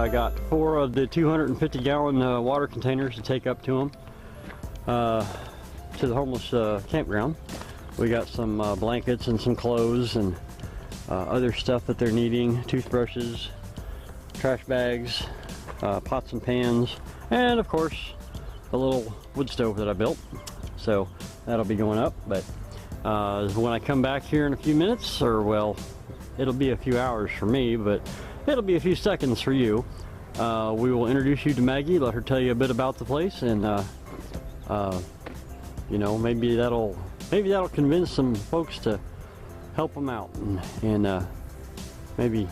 I got 4 of the 250-gallon water containers to take up to them, to the homeless campground. We got some blankets and some clothes and other stuff that they're needing, toothbrushes, trash bags, pots and pans, and of course the little wood stove that I built. So that'll be going up. But when I come back here in a few minutes, or well, it'll be a few hours for me, but it'll be a few seconds for you. We will introduce you to Maggie, let her tell you a bit about the place, and you know, maybe that'll convince some folks to help them out, and maybe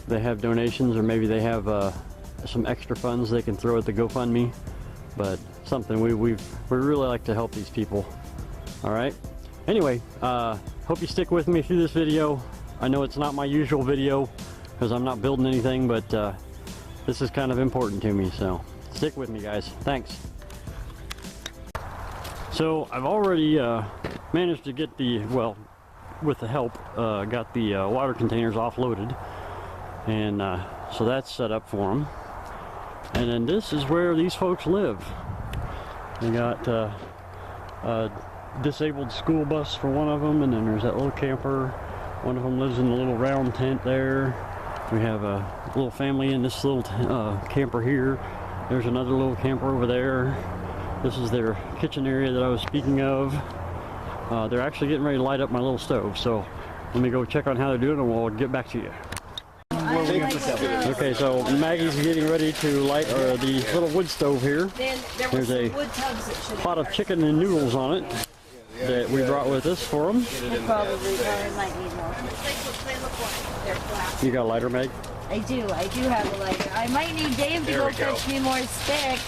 they have donations, or maybe they have some extra funds they can throw at the GoFund Me. But something we really like to help these people. All right. Anyway, hope you stick with me through this video. I know it's not my usual video because I'm not building anything, but this is kind of important to me, so stick with me, guys. Thanks. So I've already managed to get the, well, with the help, got the water containers offloaded, and so that's set up for them. And then this is where these folks live. They got a disabled school bus for one of them, and then there's that little camper. One of them lives in a little round tent there. We have a little family in this little camper here. There's another little camper over there. This is their kitchen area that I was speaking of. They're actually getting ready to light up my little stove, so let me go check on how they're doing, and we'll get back to you. Okay, so Maggie's getting ready to light the little wood stove here. There's a pot of chicken and noodles on it that we brought with us for them. Probably might need more. You got a lighter, Meg? I do have a lighter. I might need Dave to go fetch me more sticks.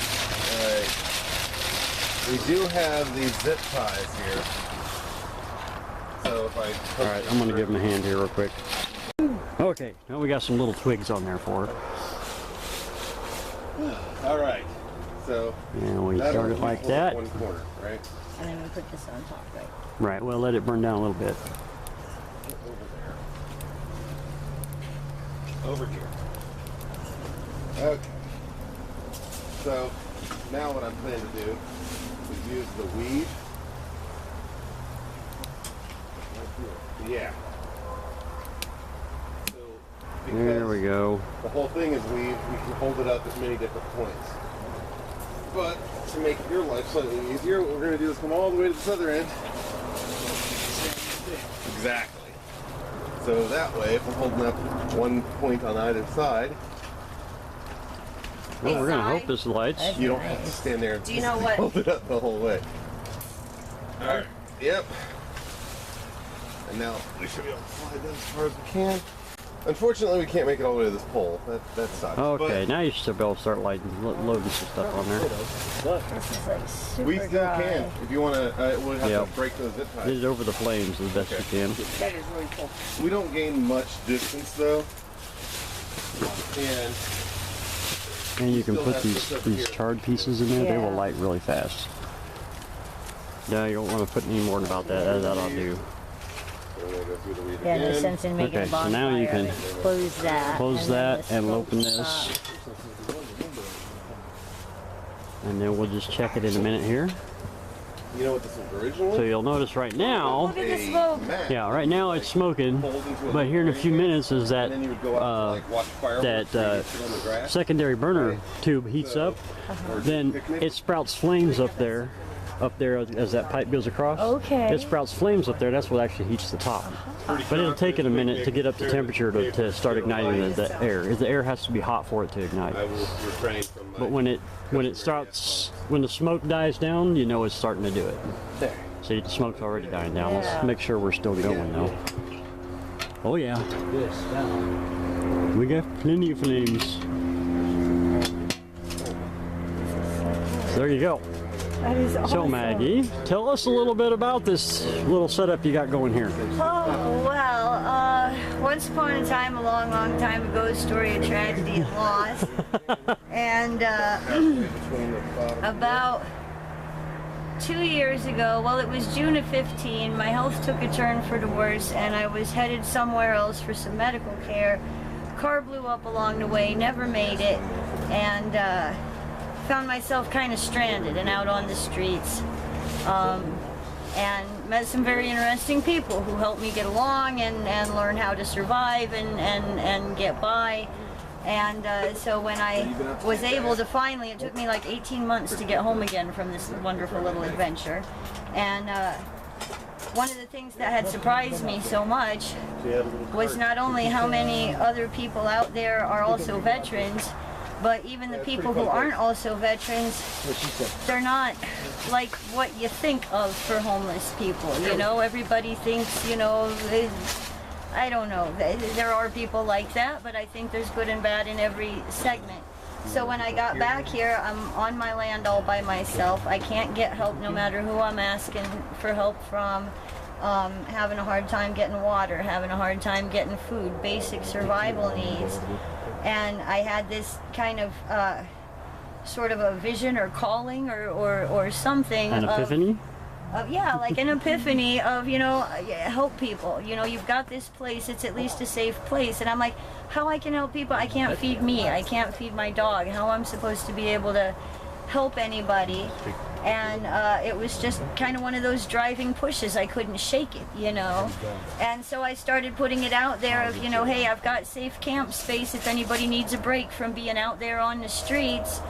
Alright. We do have these zip ties here. So if I... Alright, I'm going to give him a hand here real quick. Okay, now we got some little twigs on there for her. Alright, so... And we start it like that. One corner, right? And then we put this on top, right? Right, well, let it burn down a little bit. Over here. Okay. So, now what I'm planning to do is use the weave. Yeah. So, There we go. The whole thing is weave. We can hold it up at many different points. But to make your life slightly easier, what we're going to do is come all the way to this other end. Exactly. So that way, if we're holding up one point on either side, well, we're going to hope this lights. You don't have to stand there and hold it up the whole way. Alright. Yep. And now we should be able to slide this as far as we can. Unfortunately, we can't make it all the way to this pole. That sucks. Okay, now you should be able to start loading some stuff on there. This is like super We still dry. can. If you want to, we'll have to break those zip ties. Get it over the flames as best you can. That is really cool. We don't gain much distance though. And you can put these charred pieces in there. They will light really fast. No, you don't want to put any more about that. That I'll do. Yeah, no sense in making a bonfire. So now you can close that and open this. And then we'll just check it in a minute here. You know what this was originally? So you'll notice right now, look at the smoke. yeah, right now it's smoking, but here in a few minutes is that secondary burner tube heats up, then it sprouts flames up there as that pipe goes across. Okay. It sprouts flames up there. That's what actually heats the top. But it'll take it a minute to get up to temperature to start igniting the air. The air has to be hot for it to ignite. But when the smoke dies down, you know it's starting to do it. There. See, the smoke's already dying down. Let's make sure we're still going though. Oh yeah. We got plenty of flames. So there you go. That is awesome. So Maggie, tell us a little bit about this little setup you got going here. Oh, well, once upon a time, a long, long time ago, story of tragedy and loss. And about 2 years ago, well, it was June of 15, my health took a turn for the worse, and I was headed somewhere else for some medical care. car blew up along the way, never made it, and found myself kind of stranded and out on the streets. And met some very interesting people who helped me get along and learn how to survive and get by. And so when I was able to finally, it took me like 18 months to get home again from this wonderful little adventure. And one of the things that had surprised me so much was not only how many other people out there are also veterans, but even the people who aren't also veterans, they're not like what you think of for homeless people. You know, everybody thinks, you know, I don't know, there are people like that, but I think there's good and bad in every segment. So when I got back here, I'm on my land all by myself. I can't get help no matter who I'm asking for help from. Having a hard time getting water, having a hard time getting food, basic survival needs. And I had this kind of sort of a vision or calling or something. An epiphany? Yeah, like an epiphany of, you know, help people. You know, you've got this place, it's at least a safe place. And I'm like, how I can help people? I can't feed me, I can't feed my dog. How I'm supposed to be able to help anybody? And it was just kind of one of those driving pushes. I couldn't shake it, you know. And so I started putting it out there of, you know, hey, I've got safe camp space if anybody needs a break from being out there on the streets.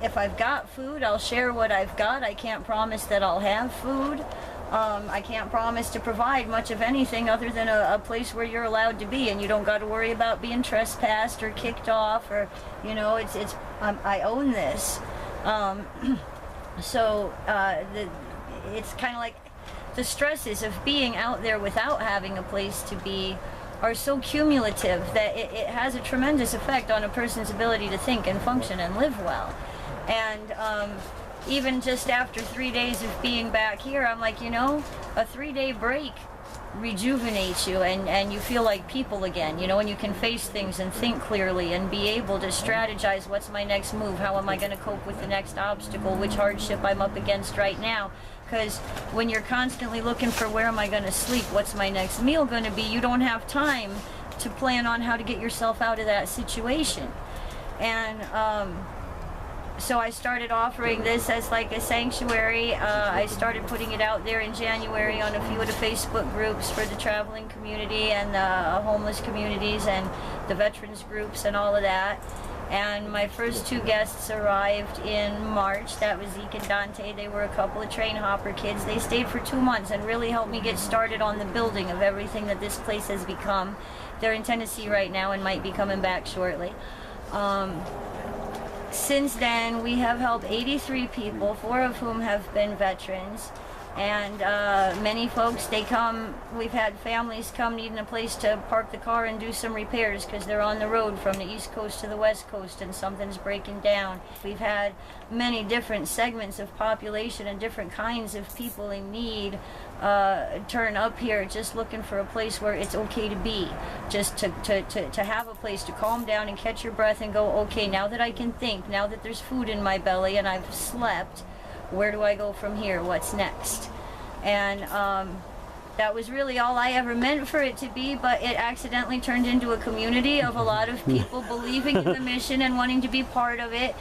If I've got food, I'll share what I've got. I can't promise that I'll have food. I can't promise to provide much of anything other than a place where you're allowed to be, and you don't got to worry about being trespassed or kicked off, or, you know, I own this. So it's kind of like the stresses of being out there without having a place to be are so cumulative that it has a tremendous effect on a person's ability to think and function and live well. And even just after 3 days of being back here, I'm like, you know, a 3-day break rejuvenates you, and you feel like people again, you know, and you can face things and think clearly and be able to strategize what's my next move, how am I going to cope with the next obstacle, which hardship I'm up against right now. Because when you're constantly looking for where am I going to sleep, what's my next meal going to be, you don't have time to plan on how to get yourself out of that situation. And so I started offering this as like a sanctuary. I started putting it out there in January on a few of the Facebook groups for the traveling community and the homeless communities and the veterans groups and all of that. And my first 2 guests arrived in March. That was Zeke and Dante. They were a couple of train hopper kids. They stayed for 2 months and really helped me get started on the building of everything that this place has become. They're in Tennessee right now and might be coming back shortly. Since then, we have helped 83 people, 4 of whom have been veterans. And many folks, they come, we've had families come needing a place to park the car and do some repairs because they're on the road from the East Coast to the West Coast and something's breaking down. We've had many different segments of population and different kinds of people in need turn up here just looking for a place where it's okay to be, just to have a place to calm down and catch your breath and go, okay, now that I can think, now that there's food in my belly and I've slept, where do I go from here? What's next? And that was really all I ever meant for it to be, but it accidentally turned into a community of a lot of people believing in the mission and wanting to be part of it.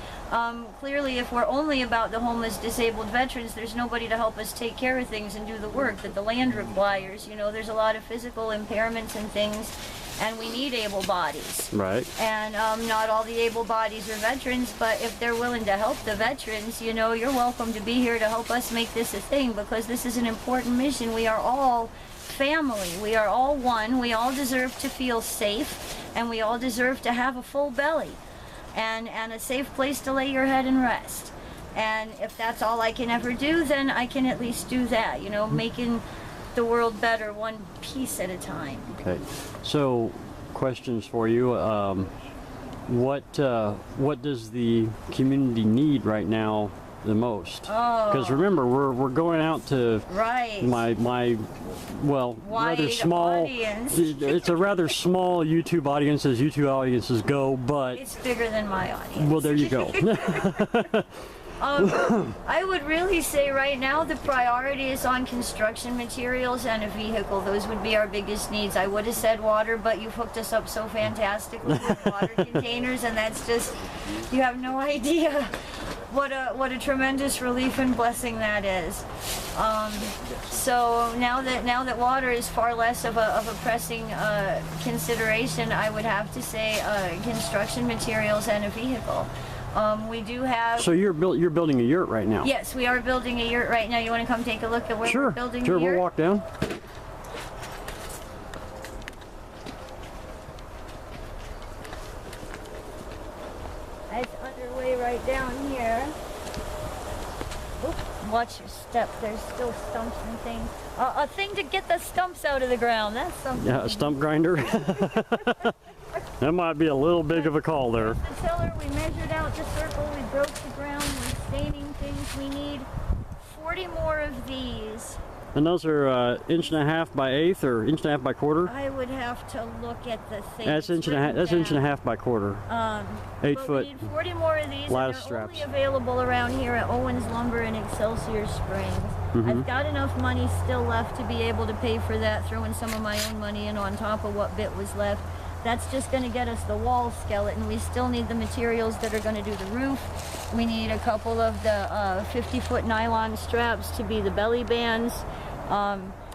Clearly, if we're only about the homeless, disabled veterans, there's nobody to help us take care of things and do the work that the land requires. You know, there's a lot of physical impairments and things, and we need able bodies. Right. And not all the able bodies are veterans, but if they're willing to help the veterans, you know, you're welcome to be here to help us make this a thing, because this is an important mission. We are all family. We are all one. We all deserve to feel safe, and we all deserve to have a full belly and a safe place to lay your head and rest. And if that's all I can ever do, then I can at least do that, you know, making the world better one piece at a time. Okay, so questions for you. What does the community need right now the most? Because remember, we're going out to my well, wide rather small audience. It's a rather small YouTube audience as YouTube audiences go, but it's bigger than my audience. well, there you go. I would really say right now the priority is on construction materials and a vehicle. Those would be our biggest needs. I would have said water, but you've hooked us up so fantastically with water containers, and that's just, you have no idea what a tremendous relief and blessing that is. So now that water is far less of a pressing consideration, I would have to say construction materials and a vehicle. We do have. So you're building a yurt right now? Yes, we are building a yurt right now. You want to come take a look at where we're building the yurt? Sure, we'll walk down. It's underway right down here. Oops, watch your step. There's still stumps and things. A thing to get the stumps out of the ground. That's something. Yeah, a stump grinder. That might be a little big of a call there. The tiller, we measured out the circle, we broke the ground, we're staining things. We need 40 more of these. And those are 1.5 by 1/8 or 1.5 by 1/4? I would have to look at the thing. That's 1.5. That's 1.5 by 1/4. 8 but foot. We need 40 more of these. Lattice And straps. they're only available around here at Owens Lumber in Excelsior Springs. I've got enough money still left to be able to pay for that, throwing some of my own money in on top of what bit was left. That's just going to get us the wall skeleton. We still need the materials that are going to do the roof. We need a couple of the 50-foot nylon straps to be the belly bands.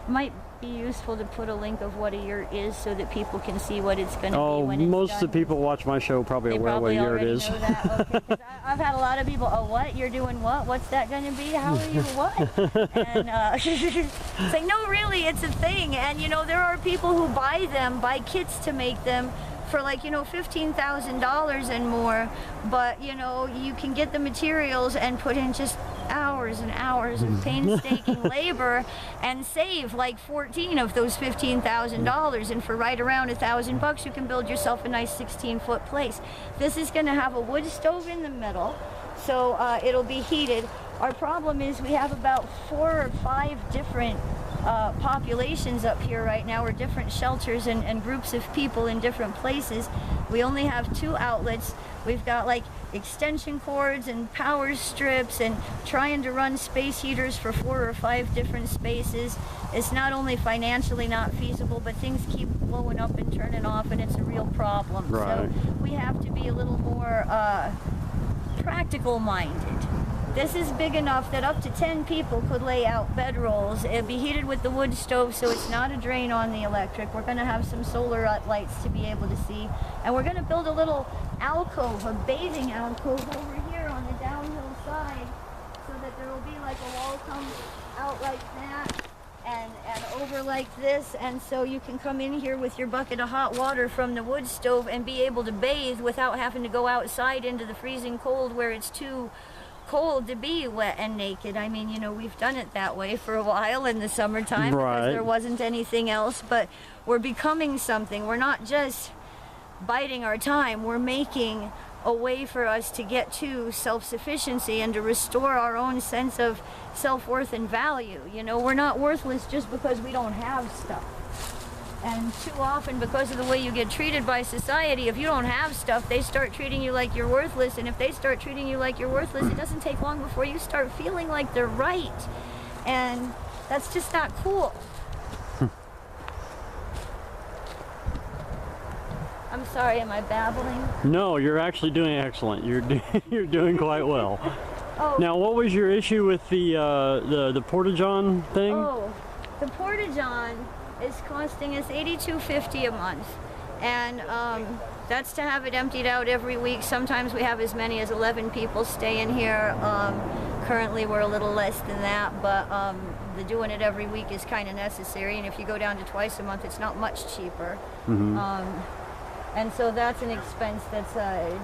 Might be useful to put a link of what a yurt is so that people can see what it's going to be when it's most done. of the people watch my show probably aware what a yurt is. Know that. Okay, 'cause I've had a lot of people, oh, what? You're doing what? What's that going to be? How are you what? And it's like, no, really, it's a thing. And, you know, there are people who buy kits to make them for like, you know, $15,000 and more. But, you know, you can get the materials and put in just hours and hours of painstaking labor and save like 14 of those $15,000, and for right around $1,000 you can build yourself a nice 16-foot place. This is going to have a wood stove in the middle, so it'll be heated. Our problem is we have about 4 or 5 different populations up here right now, or different shelters and groups of people in different places. We only have 2 outlets. We've got like extension cords and power strips and trying to run space heaters for 4 or 5 different spaces. It's not only financially not feasible, but things keep blowing up and turning off, and it's a real problem. Right. So we have to be a little more practical minded. This is big enough that up to 10 people could lay out bedrolls. It'll be heated with the wood stove, so it's not a drain on the electric. We're going to have some solar lights to be able to see. And we're going to build a little alcove, a bathing alcove over here on the downhill side, so that there will be like a wall comes out like that and over like this. And so you can come in here with your bucket of hot water from the wood stove and be able to bathe without having to go outside into the freezing cold where it's too cold to be wet and naked. I mean, you know, we've done it that way for a while in the summertime because there wasn't anything else, but we're becoming something. We're not just biding our time. We're making a way for us to get to self-sufficiency and to restore our own sense of self-worth and value. You know, we're not worthless just because we don't have stuff. And too often, because of the way you get treated by society, if you don't have stuff, they start treating you like you're worthless. And if they start treating you like you're worthless, it doesn't take long before you start feeling like they're right. And that's just not cool. I'm sorry, am I babbling? No, you're actually doing excellent. You're doing quite well. Oh. Now, what was your issue with the porta-john thing? Oh, the porta-john is costing us $82.50 a month, and that's to have it emptied out every week. Sometimes we have as many as 11 people stay in here. Currently we're a little less than that, but the doing it every week is kind of necessary, and if you go down to twice a month, it's not much cheaper. And so that's an expense that's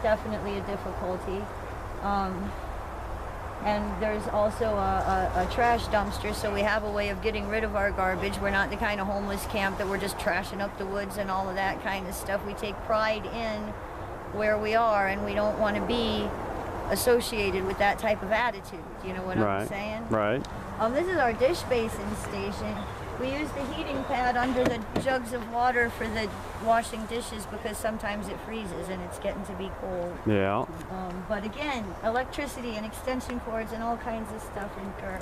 definitely a difficulty. And there's also a trash dumpster, so we have a way of getting rid of our garbage. We're not the kind of homeless camp that we're just trashing up the woods and all of that kind of stuff. We take pride in where we are, and we don't want to be associated with that type of attitude. You know what I'm saying? Right. This is our dish basin station. We use the heating pad under the jugs of water for the washing dishes because sometimes it freezes and it's getting to be cold. Yeah. But again, electricity and extension cords and all kinds of stuff incur.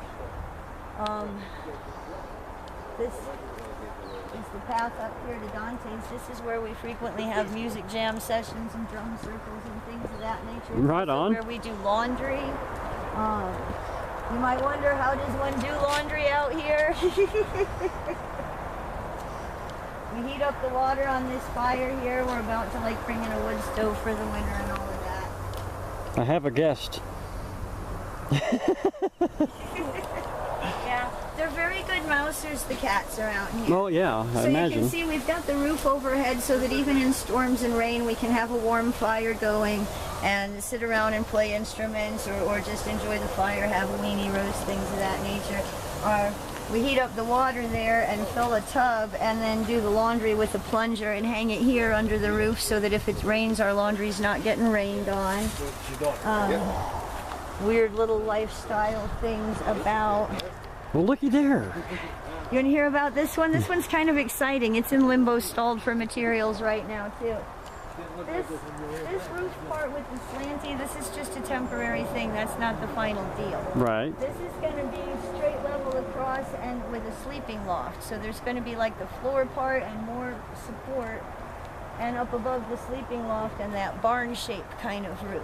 This is the path up here to Dante's. This is where we frequently have music jam sessions and drum circles and things of that nature. Right on. Where we do laundry. You might wonder, how does one do laundry out here? We heat up the water on this fire here. We're about to like bring in a wood stove for the winter and all of that. I have a guest. Yeah, they're very good mousers, the cats around here. Oh yeah, I so imagine. You can see we've got the roof overhead so that even in storms and rain we can have a warm fire going and sit around and play instruments or just enjoy the fire, have a weenie roast, things of that nature. We heat up the water there and fill a tub and then do the laundry with a plunger and hang it here under the roof so that if it rains our laundry's not getting rained on. Weird little lifestyle things about. Well, looky there. You want to hear about this one? This one's kind of exciting. It's in limbo, stalled for materials right now too. This roof part with the slanty, this is just a temporary thing. That's not the final deal. Right. This is going to be straight level across and with a sleeping loft. So there's going to be like the floor part and more support, and up above the sleeping loft and that barn-shaped kind of roof.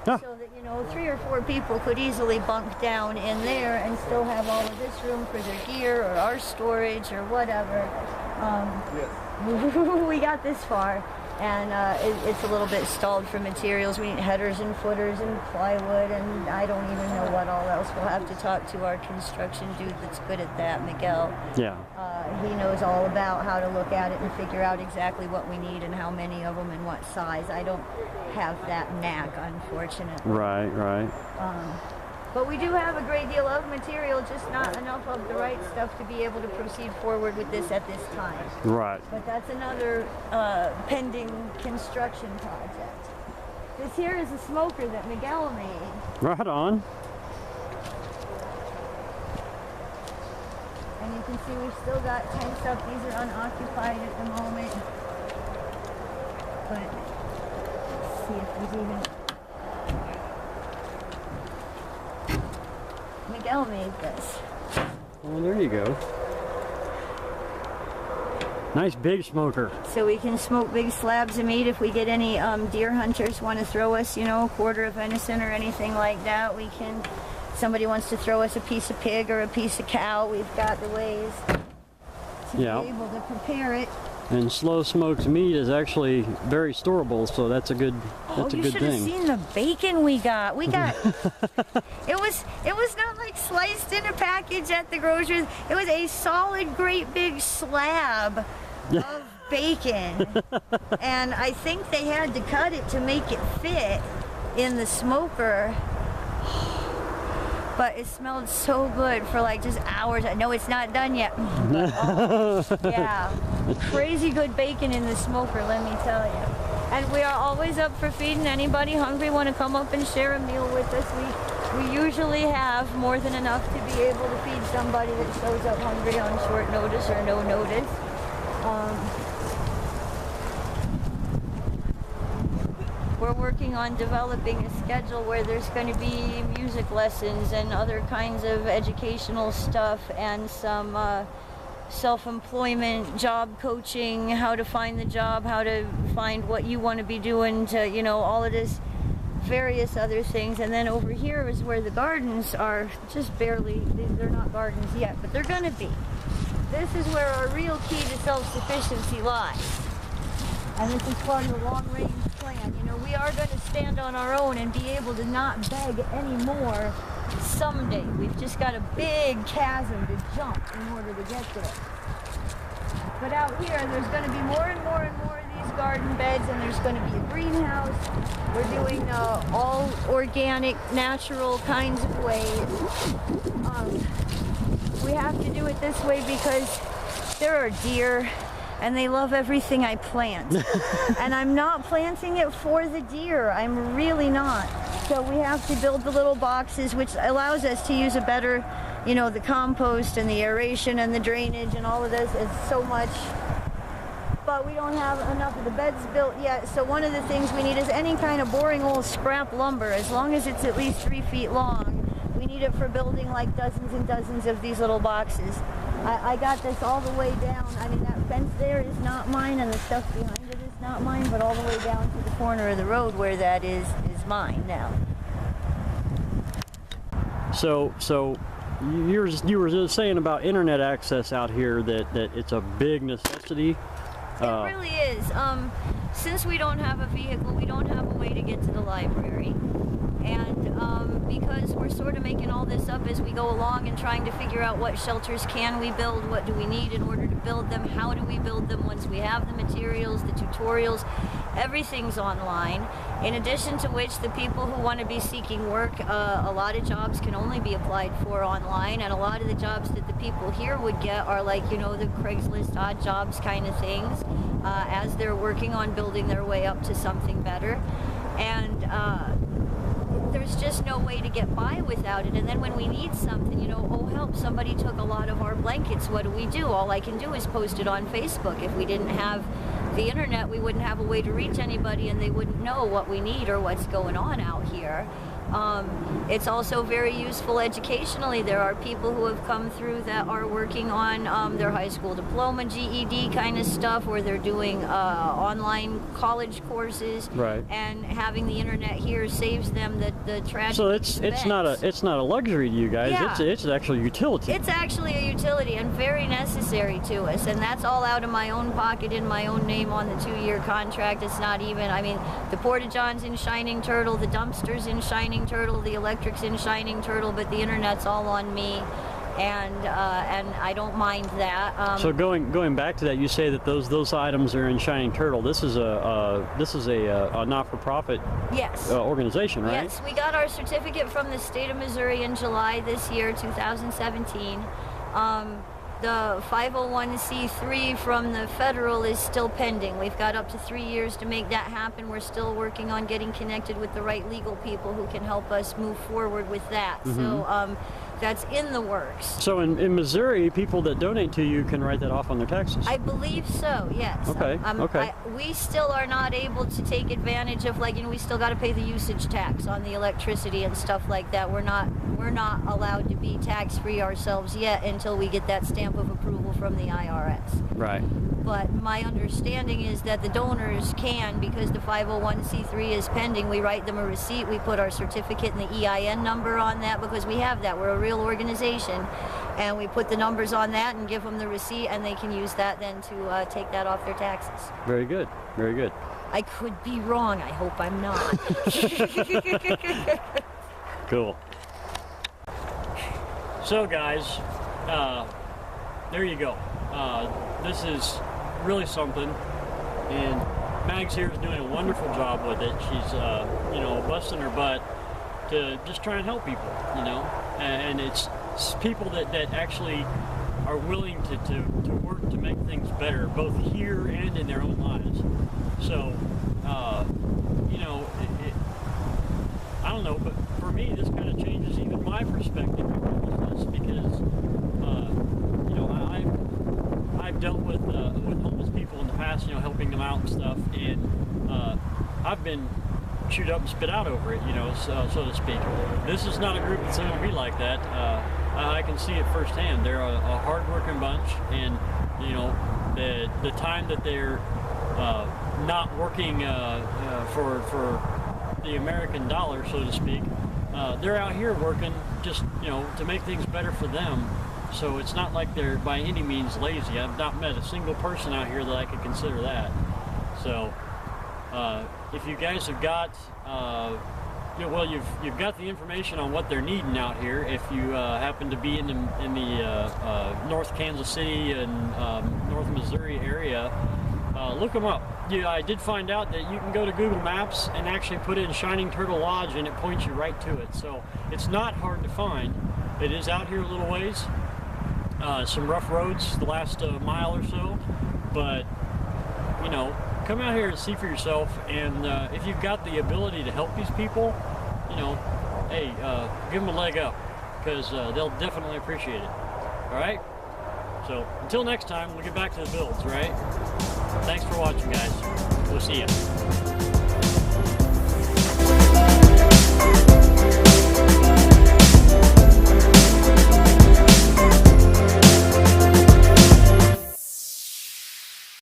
Ah. So that, you know, 3 or 4 people could easily bunk down in there and still have all of this room for their gear or our storage or whatever. We got this far, and it's a little bit stalled for materials. We need headers and footers and plywood, and I don't even know what all else. We'll have to talk to our construction dude that's good at that, Miguel. Yeah. He knows all about how to look at it and figure out exactly what we need and how many of them and what size. I don't have that knack, unfortunately. Right, right. But we do have a great deal of material, just not enough of the right stuff to be able to proceed forward with this at this time. Right. But that's another pending construction project. This here is a smoker that Miguel made. Right on. And you can see we've still got tents up. These are unoccupied at the moment. But let's see if there's even... Miguel made this. Well, there you go. Nice big smoker. So we can smoke big slabs of meat if we get any deer hunters want to throw us, you know, a quarter of venison or anything like that. We can, somebody wants to throw us a piece of pig or a piece of cow, we've got the ways to be able to prepare it. And slow smoked meat is actually very storable, so that's a good You thing. should have seen the bacon we got. It was not like sliced in a package at the groceries. It was a solid, great big slab of bacon. And I think they had to cut it to make it fit in the smoker. But it smelled so good for like just hours. I know it's not done yet. But, yeah, crazy good bacon in the smoker, let me tell you. And we are always up for feeding anybody hungry want to come up and share a meal with us. We usually have more than enough to be able to feed somebody that shows up hungry on short notice or no notice. We're working on developing a schedule where there's going to be music lessons and other kinds of educational stuff and some self-employment, job coaching, how to find the job, how to find what you want to be doing to, you know, all of this, various other things. And then over here is where the gardens are just barely, they're not gardens yet, but they're going to be. This is where our real key to self-sufficiency lies. And this is part of the long-range plan. You know, we are going to stand on our own and be able to not beg anymore someday. We've just got a big chasm to jump in order to get there. But out here, there's going to be more and more and more of these garden beds, and there's going to be a greenhouse. We're doing all organic, natural kinds of ways. We have to do it this way because there are deer, and they love everything I plant. And I'm not planting it for the deer. I'm really not. So we have to build the little boxes, which allows us to use a better, you know, the compost and the aeration and the drainage and all of this is so much. But we don't have enough of the beds built yet. So one of the things we need is any kind of boring old scrap lumber, as long as it's at least 3 feet long. We need it for building like dozens and dozens of these little boxes. I got this all the way down. I mean, that fence there is not mine, and the stuff behind it is not mine, but all the way down to the corner of the road where that is mine now. So you were just saying about internet access out here, that it's a big necessity. It really is. Since we don't have a vehicle, we don't have a way to get to the library. And because we're sort of making all this up as we go along and trying to figure out what shelters can we build, what do we need in order to build them, how do we build them once we have the materials, the tutorials, everything's online. In addition to which, the people who want to be seeking work, a lot of jobs can only be applied for online, and a lot of the jobs that the people here would get are like, you know, the Craigslist odd jobs kind of things, as they're working on building their way up to something better. And there's just no way to get by without it. And then when we need something, you know, oh help, somebody took a lot of our blankets, what do? All I can do is post it on Facebook. If we didn't have the internet, we wouldn't have a way to reach anybody, and they wouldn't know what we need or what's going on out here. It's also very useful educationally. There are people who have come through that are working on their high school diploma, GED kind of stuff, where they're doing online college courses. Right. And having the internet here saves them the tragic. So it's not a luxury to you guys. Yeah. It's actually a utility. It's actually a utility and very necessary to us, and that's all out of my own pocket in my own name on the 2-year contract. It's not even, I mean, the Porta-Johns in Shining Turtle, the dumpsters in Shining Turtle, the electrics in Shining Turtle, but the internet's all on me, and I don't mind that. So going back to that, you say that those items are in Shining Turtle. This is a not-for-profit yes. Organization, right? Yes, we got our certificate from the state of Missouri in July this year, 2017. The 501c3 from the federal is still pending. We've got up to 3 years to make that happen. We're still working on getting connected with the right legal people who can help us move forward with that. Mm-hmm. So that's in the works. So in Missouri, people that donate to you can write that off on their taxes? I believe so, yes. Okay, okay. We still are not able to take advantage of, like, you know, we still got to pay the usage tax on the electricity and stuff like that. We're not allowed to be tax-free ourselves yet until we get that stamp of approval from the IRS. Right. But my understanding is that the donors can, because the 501c3 is pending. We write them a receipt, we put our certificate and the EIN number on that, because we have that. We're a real organization, and we put the numbers on that and give them the receipt, and they can use that then to take that off their taxes. Very good, very good. I could be wrong. I hope I'm not. Cool. So guys, there you go. This is really something, and Mags here is doing a wonderful job with it. She's you know, busting her butt to just try and help people, you know, and it's people that actually are willing to work to make things better, both here and in their own lives. So you know, I don't know, but for me this kind of changes even my perspective on homelessness, because you know, I've dealt with homeless people in the past, you know, helping them out and stuff, and I've been chewed up and spit out over it, you know, so to speak. This is not a group that's going to be like that. I can see it firsthand. They're a hard-working bunch, and you know, the time that they're not working for the American dollar, so to speak, they're out here working just, you know, to make things better for them. So it's not like they're by any means lazy. I've not met a single person out here that I could consider that. So if you guys have got, you know, well, you've got the information on what they're needing out here. If you happen to be in the North Kansas City and North Missouri area, look them up. Yeah, I did find out that you can go to Google Maps and actually put in Shining Turtle Lodge, and it points you right to it. So it's not hard to find. It is out here a little ways. Some rough roads the last mile or so, but you know, come out here and see for yourself. And if you've got the ability to help these people, you know, hey, give them a leg up, because they'll definitely appreciate it. All right? So until next time, we'll get back to the builds, right? Thanks for watching, guys. We'll see ya.